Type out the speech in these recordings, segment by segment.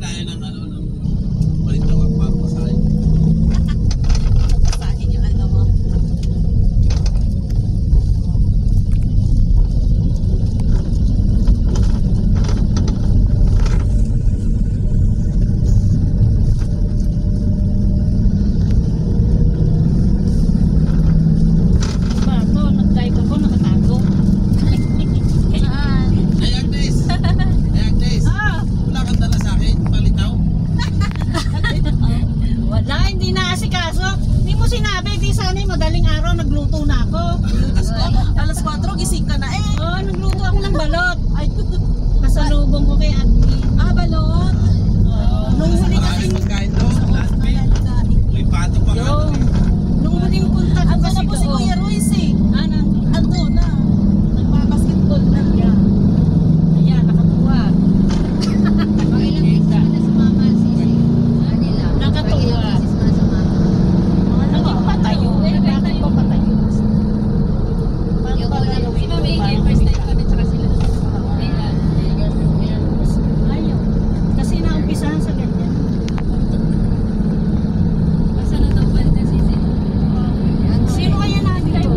Tayo ng ano, ng balintawang papasahin. Papasahin yung ano mo. Madaling araw nagluto na ako. Alas 4 gising ka na eh. Oo, nagluto ako ng balot. Ay, pasalubong ko kay admin. Ah, balot. Nung huli kasi May pato pa nga. Nung huling punta ko Ando kasi na po si Kuya Royce eh. Ando na. Nagpa-basketball na. Ayan, nakatuwa. Nakatuwa. Naging patayo eh. Bakit pa patayo? Ayaw. Kasi naumpisahan sa ganyan. Sino kaya natin ito?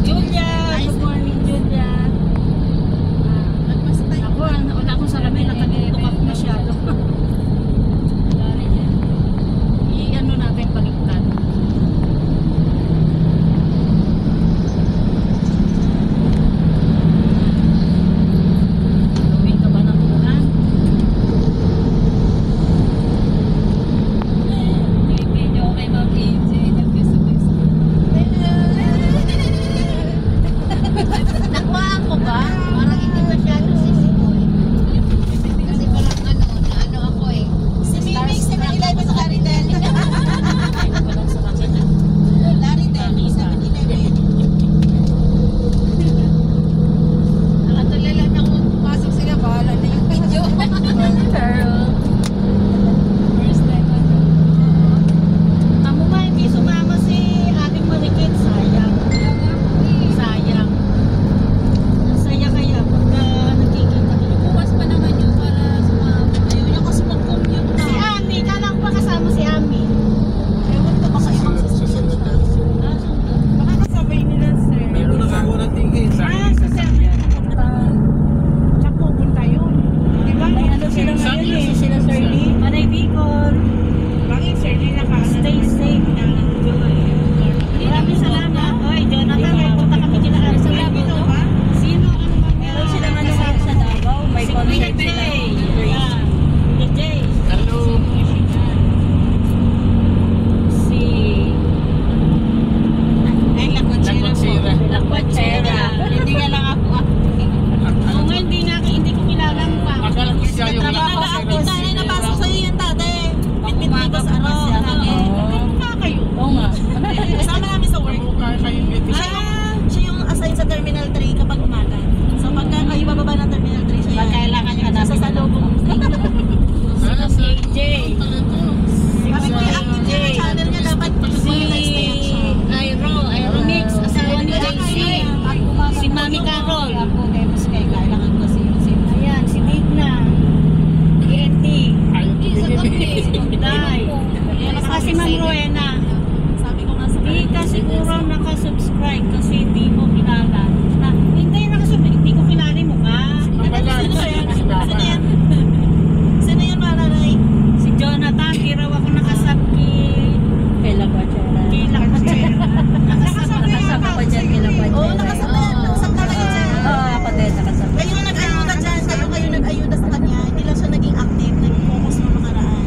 Julia! Good morning, Julia! Ako, wala akong salamin. Nakatutok ako masyado. I-ano natin baliktad. Gawin ka ba ng ulan? Nakuha ko ba? Parang hindi masyado sisimoy. Kasi parang ano ako eh. Si Mimix, 7-Eleven sa Laridel. Walang sa kanya. Laridel, 7-Eleven. Nakatulala na kung pumasok sila, bahala na yung video. Pero amo ba hindi sumama si ating malikit? Sayang. Sayang. Ang saya kaya pagka nakikita ko. Bukas pa naman yun para sumama. Ayaw niya kasi mag-commute na. Si Ami, kala ko pa kasama si Ami. Ewan ko baka ibang susunod na. Baka kasabay nila sir. Meron na ako ng tingin. Si sir na yun pupunta. Saan pupunta yun? Diba? May ano sila ngayon eh. Sila Sir Lee. Manay Bicol. Bakit Sir Lee stay safe na enjoy. Maraming salamat. Oy, Jonathan, may punta kami kina Arso. Sino ang mga... Meron silang ano sa Davao. May Si concert Kuya sila. Jay. Kuya Jay. Hello. Si... Ay, Lakwachera po. Lakwachera. Hindi nga lang ako. Oo nga, hindi ko kilala ang pa. Akala ko siya yung Nag-a-update na rin napasok sa'yo yan, tate. Bitbit dito sa ano. Kayo. Oo nga. Kasama namin sa work. Siya yung assign sa Terminal 3 kapag umaga. So pagka kayo bababa ng Terminal 3, siya Pag kailangan niya sa salubong. Si AJ. Sabi ko yung active niya na channel niya dapat monetize na yan siya. Aero Mix. Asawa ni JC. Si Mami Carol. Ako, Demos kay kailangan ko si Ayan, si Digna. TNT. Si Tunday. Saka si Ma'am Rowena. Sabi ko nga sa Di ka siguro nakasubscribe kasi hindi mo kilala. Hindi nakasubscribe, hindi ko kilala yung mukha. Sino yan? Sino yan, Mararay? Si Jonathan, di raw ako nakasabki. Kay Lakwachera. Di lang ko Nakasabki ako dyan kay Lakwachera. Oo, nakasabki. Nakasabki na kayo dyan. Oo, ako din nakasabki. Kayo na nag-ayuda dyan. Kayo nag-ayuda sa kanya. Hindi lang siya naging active. Nag-focus ng makaraan.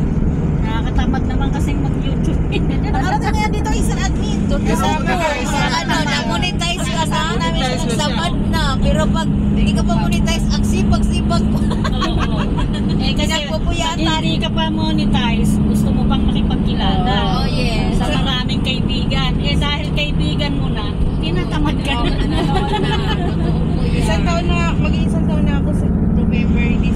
Nakakatamad naman kasing mag-YouTube. Nakarating na yan dito isang admin. Na-monetize ka na, namin nagsamad na. Pero pag hindi ka pa monetize, ang sipag-sipag mo. Kasi Nagpupuyatan. hindi ka pa monetize, gusto mo pang makipagkilala. Oh, yes. Sa maraming kaibigan. Dahil kaibigan mo na, tinatamad ka na. Isang taon na, mag-iisang taon na ako sa November this